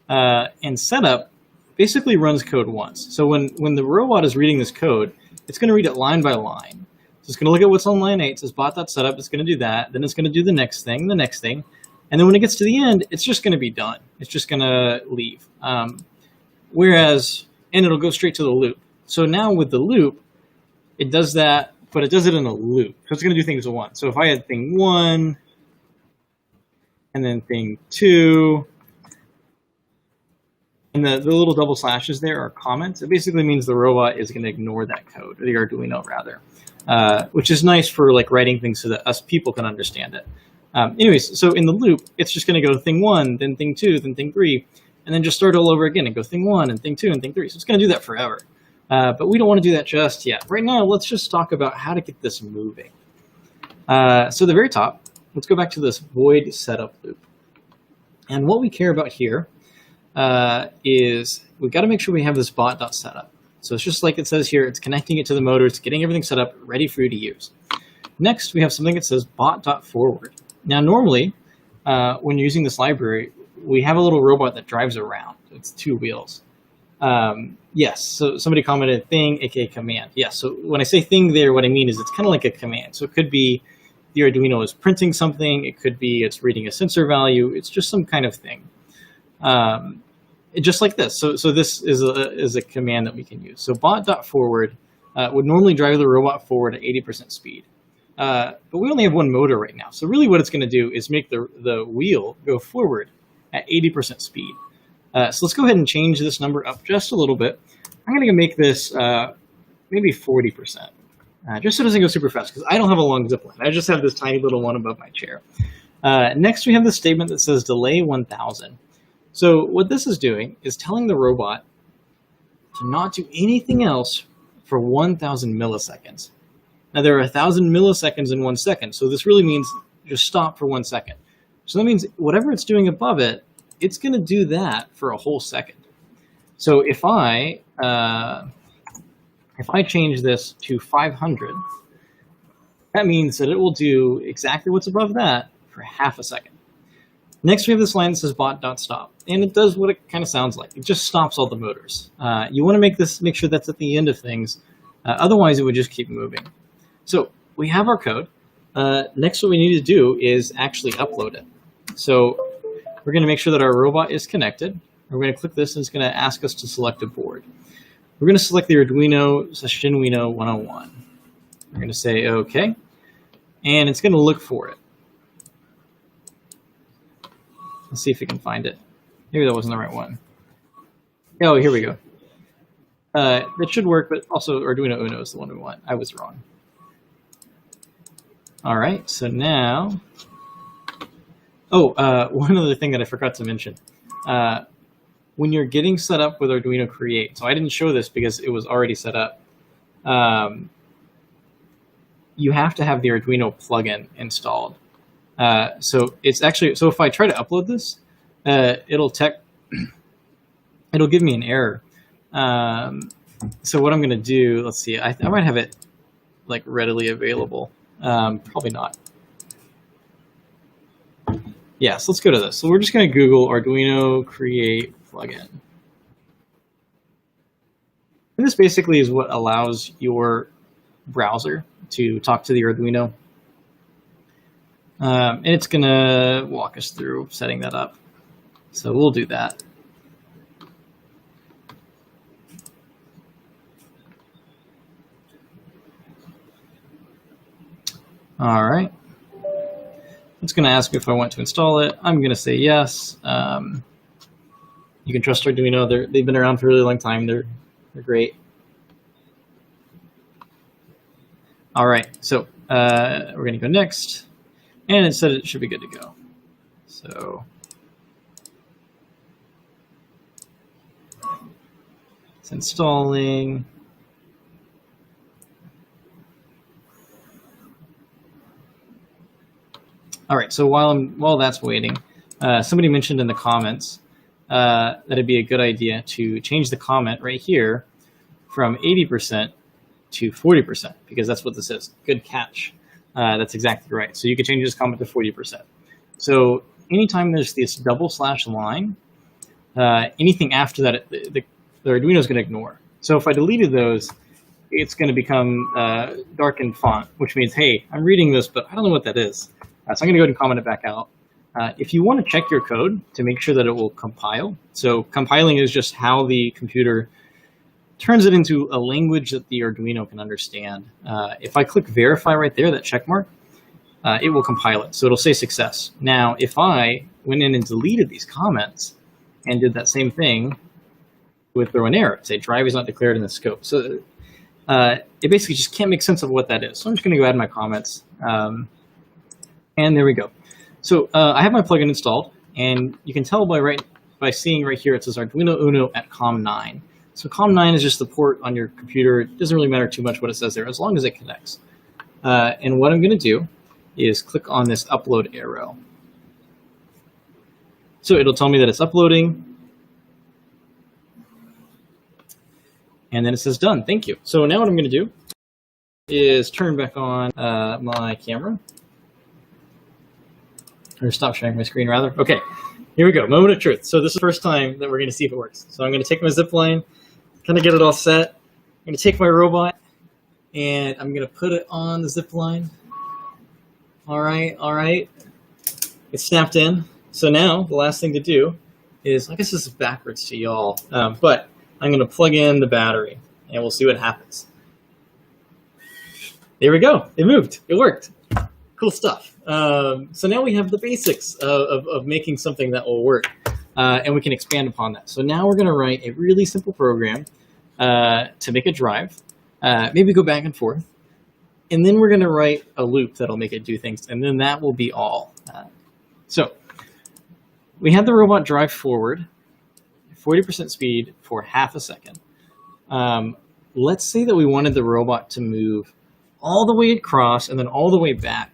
And setup basically runs code once. So when the robot is reading this code, it's going to read it line by line. So it's going to look at what's on line 8. It says bot.setup. It's going to do that. Then it's going to do the next thing. And then when it gets to the end, it's just going to be done. It's just going to leave. And it'll go straight to the loop. So now with the loop, it does that, but it does it in a loop. So it's going to do things at once. So if I had thing 1, and then thing 2, and the little double slashes there are comments, it basically means the robot is going to ignore that code, or the Arduino rather, which is nice for like writing things so that us people can understand it. Anyways, so in the loop, it's just going to go thing 1, then thing 2, then thing 3, and then just start all over again and go thing 1 and thing 2 and thing 3. So it's going to do that forever. But we don't want to do that just yet. Right now, let's just talk about how to get this moving. So the very top, let's go back to this void setup loop. And what we care about here is we've got to make sure we have this bot.setup. So it's just like it says here, it's connecting it to the motor, it's getting everything set up, ready for you to use. Next, we have something that says bot.forward. Now, normally, when you're using this library, we have a little robot that drives around. It's 2 wheels. Yes, so somebody commented thing, aka command. Yes, so when I say thing there, what I mean is it's kind of like a command. So it could be the Arduino is printing something. It could be it's reading a sensor value. It's just some kind of thing. Just like this. So this is a command that we can use. So bot.forward would normally drive the robot forward at 80% speed. But we only have 1 motor right now. So really what it's going to do is make the wheel go forward at 80% speed. So let's go ahead and change this number up just a little bit. I'm going to make this maybe 40%, just so it doesn't go super fast, because I don't have a long zip line. I just have this tiny little one above my chair. Next, we have the statement that says delay 1,000. So what this is doing is telling the robot to not do anything else for 1,000 milliseconds. Now, there are 1,000 milliseconds in 1 second, so this really means just stop for 1 second. So that means whatever it's doing above it, it's going to do that for a whole second. So if I change this to 500, that means that it will do exactly what's above that for half a second. Next, we have this line that says bot.stop, and it does what it kind of sounds like. It just stops all the motors. You want to make sure that's at the end of things. Otherwise, it would just keep moving. So we have our code. Next, what we need to do is actually upload it. So we're going to make sure that our robot is connected. We're going to click this, and it's going to ask us to select a board. We're going to select the Arduino/Genuino 101. We're going to say OK, and it's going to look for it. Let's see if we can find it. Maybe that wasn't the right one. Oh, here we go. That should work, but also Arduino Uno is the one we want. I was wrong. All right, so now, one other thing that I forgot to mention. When you're getting set up with Arduino Create, so I didn't show this because it was already set up, you have to have the Arduino plugin installed. So it's actually, so if I try to upload this, it'll give me an error. So what I'm going to do, let's see, I might have it like readily available. Probably not. Yeah, so let's go to this. So we're just going to Google Arduino Create plugin. And this basically is what allows your browser to talk to the Arduino. And it's going to walk us through setting that up. So we'll do that. All right. It's going to ask me if I want to install it. I'm going to say yes. You can trust Arduino. They've been around for a really long time. They're great. All right. So we're going to go next. And it said it should be good to go. So it's installing. All right, so while that's waiting, somebody mentioned in the comments that it'd be a good idea to change the comment right here from 80% to 40%, because that's what this is. Good catch. That's exactly right. So you can change this comment to 40%. So anytime there's this double slash line, anything after that, the the Arduino is going to ignore. So if I deleted those, it's going to become darkened font, which means, hey, I'm reading this, but I don't know what that is. So I'm going to go ahead and comment it back out. If you want to check your code to make sure that it will compile, so compiling is just how the computer turns it into a language that the Arduino can understand. If I click verify right there, that check mark, it will compile it. So it'll say success. Now, if I went in and deleted these comments and did that same thing, it would throw an error, say drive is not declared in the scope. So it basically just can't make sense of what that is. So I'm just going to go add my comments. And there we go. So I have my plugin installed, and you can tell by seeing right here, it says Arduino Uno at COM9. So COM9 is just the port on your computer. It doesn't really matter too much what it says there, as long as it connects. And what I'm going to do is click on this upload arrow. So it'll tell me that it's uploading. And then it says done, thank you. So now what I'm going to do is turn back on my camera. Or stop sharing my screen, rather. Okay, here we go, moment of truth. So this is the first time that we're going to see if it works. So I'm going to take my zip line, kind of get it all set. I'm going to take my robot, and I'm going to put it on the zip line. All right. It's snapped in. So now the last thing to do is, I guess this is backwards to y'all, but I'm going to plug in the battery, and we'll see what happens. There we go. It moved. It worked. Cool stuff. So now we have the basics of making something that will work, and we can expand upon that. So now we're going to write a really simple program to make a drive, maybe go back and forth, and then we're going to write a loop that'll make it do things, and then that will be all. So we had the robot drive forward, 40% speed for half a second. Let's say that we wanted the robot to move all the way across and then all the way back.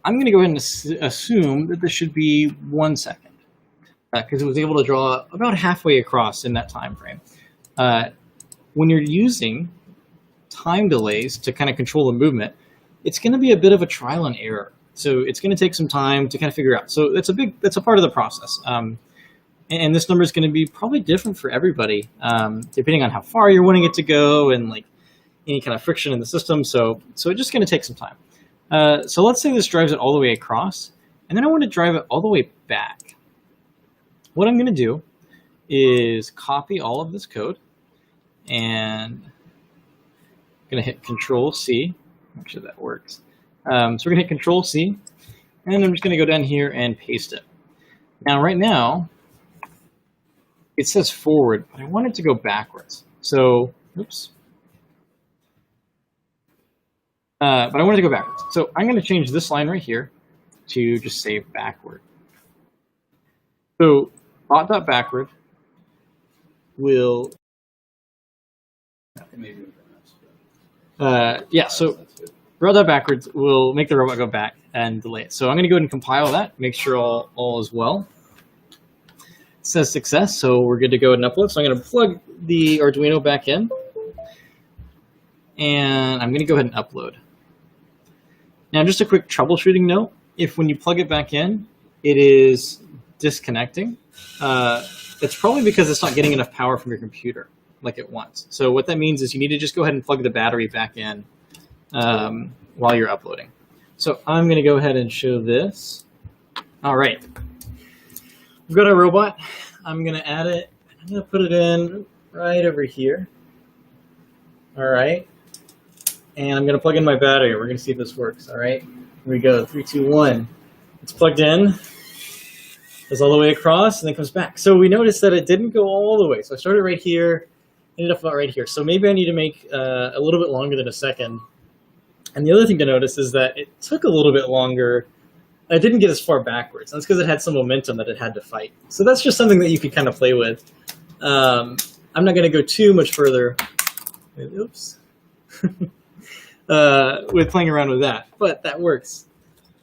I'm going to go ahead and assume that this should be 1 second, because it was able to draw about halfway across in that time frame. When you're using time delays to kind of control the movement, it's going to be a bit of a trial and error. So it's going to take some time to kind of figure out. So that's a part of the process. And this number is going to be probably different for everybody, depending on how far you're wanting it to go and like any kind of friction in the system. So it's just going to take some time. So let's say this drives it all the way across, and then I want to drive it all the way back. What I'm going to do is copy all of this code, and I'm going to hit Control-C, make sure that works. So we're going to hit Control-C, and I'm just going to go down here and paste it. Now, right now, it says forward, but I want it to go backwards. So, oops. But I wanted to go backwards. So I'm going to change this line right here to just say backward. So bot.backward will, so bot.backwards will make the robot go back and delay it. So I'm going to go ahead and compile that, make sure all is well. It says success, so we're good to go ahead and upload. So I'm going to plug the Arduino back in, and I'm going to go ahead and upload. Now, just a quick troubleshooting note, if when you plug it back in, it is disconnecting, it's probably because it's not getting enough power from your computer like it wants. So what that means is you need to just go ahead and plug the battery back in while you're uploading. So I'm going to go ahead and show this. All right. We've got our robot. I'm going to add it. I'm going to put it in right over here. All right. And I'm going to plug in my battery. We're going to see if this works. All right. Here we go. 3, 2, 1. It's plugged in. Goes all the way across and then comes back. So we noticed that it didn't go all the way. So I started right here, ended up about right here. So maybe I need to make a little bit longer than a second. And the other thing to notice is that it took a little bit longer. I didn't get as far backwards. That's because it had some momentum that it had to fight. So that's just something that you could kind of play with. I'm not going to go too much further. Oops. With playing around with that, but that works.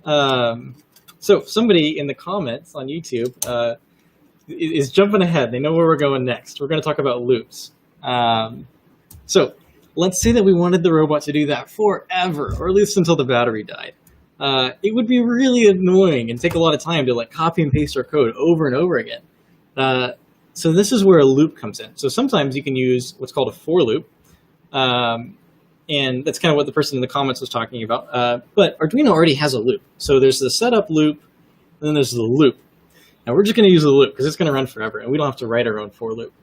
So somebody in the comments on YouTube is jumping ahead. They know where we're going next. We're going to talk about loops. So let's say that we wanted the robot to do that forever, or at least until the battery died. It would be really annoying and take a lot of time to like copy and paste our code over and over again. So this is where a loop comes in. So sometimes you can use what's called a for loop. And that's kind of what the person in the comments was talking about. But Arduino already has a loop. So there's the setup loop, and then there's the loop. Now we're just going to use the loop because it's going to run forever, and we don't have to write our own for loop.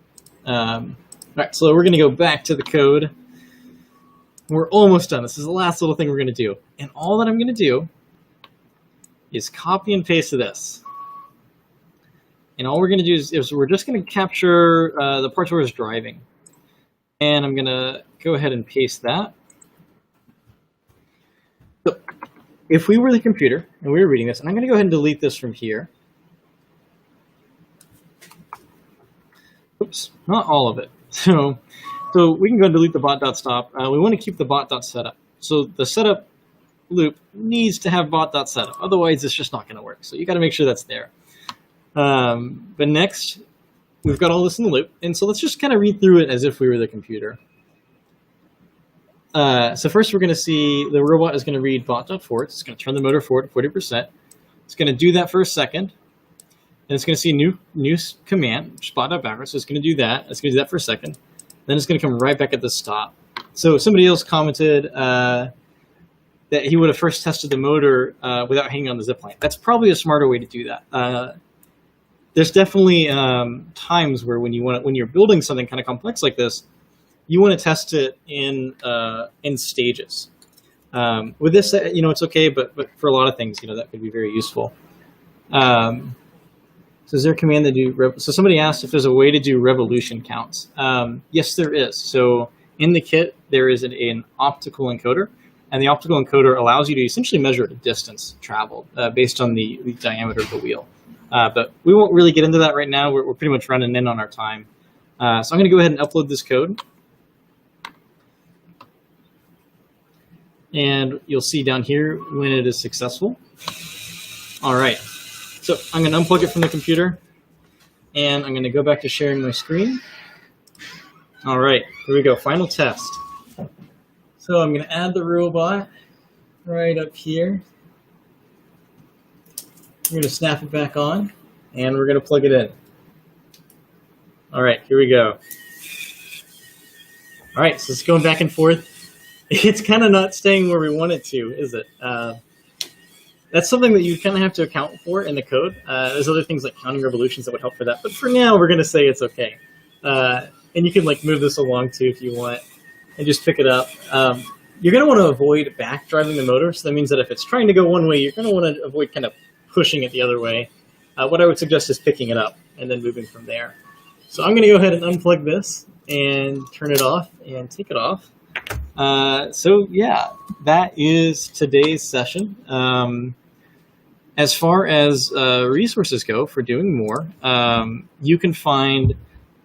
All right, so we're going to go back to the code. We're almost done. This is the last little thing we're going to do. And all that I'm going to do is copy and paste this. And all we're going to do is we're just going to capture the parts where it's driving. And I'm going to go ahead and paste that. So if we were the computer and we were reading this, and I'm going to go ahead and delete this from here. Oops, not all of it. So we can go and delete the bot.stop. We want to keep the bot.setup. So the setup loop needs to have bot.setup. Otherwise, it's just not going to work. So you got to make sure that's there. But next, we've got all this in the loop. And so let's just kind of read through it as if we were the computer. So first, we're going to see the robot is going to read bot.forward. It's going to turn the motor forward 40%. It's going to do that for a second. And it's going to see new command, which is bot.backwards. So it's going to do that. It's going to do that for a second. Then it's going to come right back at the stop. So somebody else commented that he would have first tested the motor without hanging on the zip line. That's probably a smarter way to do that. There's definitely times where when you're building something kind of complex like this, you want to test it in stages. With this, it's okay, but for a lot of things, that could be very useful. So is there a command to do? So somebody asked if there's a way to do revolution counts. Yes, there is. So in the kit, there is an optical encoder, and the optical encoder allows you to essentially measure the distance traveled based on the diameter of the wheel. But we won't really get into that right now. We're pretty much running in on our time. So I'm going to go ahead and upload this code. And you'll see down here when it is successful. All right. So I'm going to unplug it from the computer. And I'm going to go back to sharing my screen. All right. Here we go. Final test. So I'm going to add the robot right up here. We're going to snap it back on, and we're going to plug it in. All right, here we go. All right, so it's going back and forth. It's kind of not staying where we want it to, is it? That's something that you kind of have to account for in the code. There's other things like counting revolutions that would help for that, but for now, we're going to say it's okay. And you can move this along too if you want, and just pick it up. You're going to want to avoid back driving the motor, so that means that if it's trying to go one way, you're going to want to avoid kind of pushing it the other way. What I would suggest is picking it up and then moving from there. So I'm going to go ahead and unplug this and turn it off and take it off. So yeah, that is today's session. As far as resources go for doing more, you can find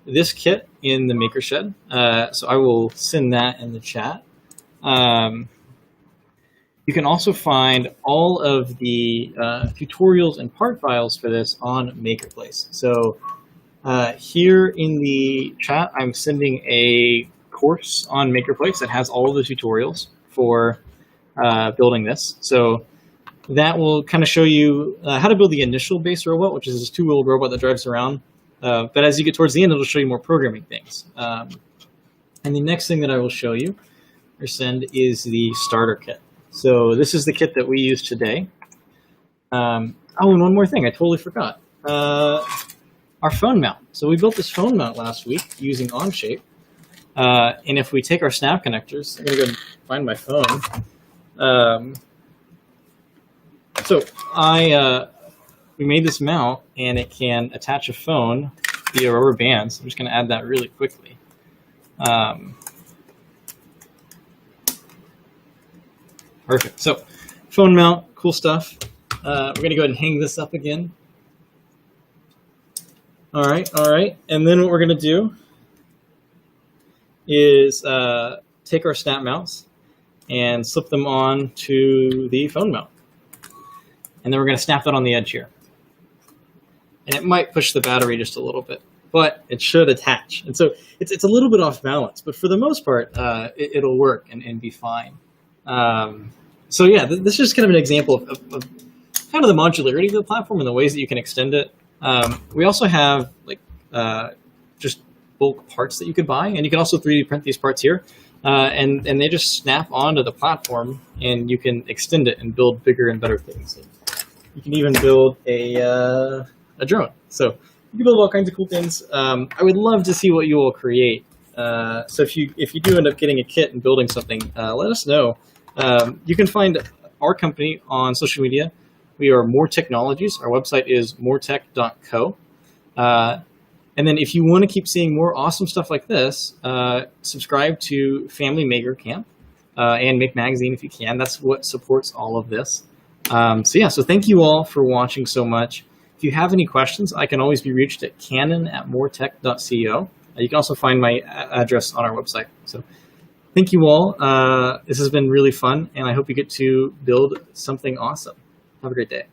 this kit in the MakerShed. So I will send that in the chat. You can also find all of the tutorials and part files for this on MakerPlace. So here in the chat, I'm sending a course on MakerPlace that has all of the tutorials for building this. So that will kind of show you how to build the initial base robot, which is this two-wheeled robot that drives around. But as you get towards the end, it'll show you more programming things. And the next thing that I will show you or send is the starter kit. So this is the kit that we used today. Oh, and one more thing, I totally forgot. Our phone mount. So we built this phone mount last week using Onshape. And if we take our snap connectors, I'm going to go find my phone. So we made this mount, and it can attach a phone via rubber bands. I'm just going to add that really quickly. Perfect. So phone mount, cool stuff. We're going to go ahead and hang this up again. All right. And then what we're going to do is take our snap mounts and slip them on to the phone mount. And then we're going to snap that on the edge here. And it might push the battery just a little bit, but it should attach. And so it's a little bit off balance, but for the most part, it'll work and be fine. So yeah, this is just kind of an example of kind of the modularity of the platform and the ways that you can extend it. We also have just bulk parts that you could buy, and you can also 3D print these parts here, and they just snap onto the platform, and you can extend it and build bigger and better things. You can even build a drone. So you can build all kinds of cool things. I would love to see what you will create. So if you do end up getting a kit and building something, let us know. You can find our company on social media. We are More Technologies. Our website is moretech.co. And then if you want to keep seeing more awesome stuff like this, subscribe to Family Maker Camp and Make Magazine if you can. That's what supports all of this. So thank you all for watching so much. If you have any questions, I can always be reached at canon@moretech.co. You can also find my address on our website. So thank you all. This has been really fun, and I hope you get to build something awesome. Have a great day.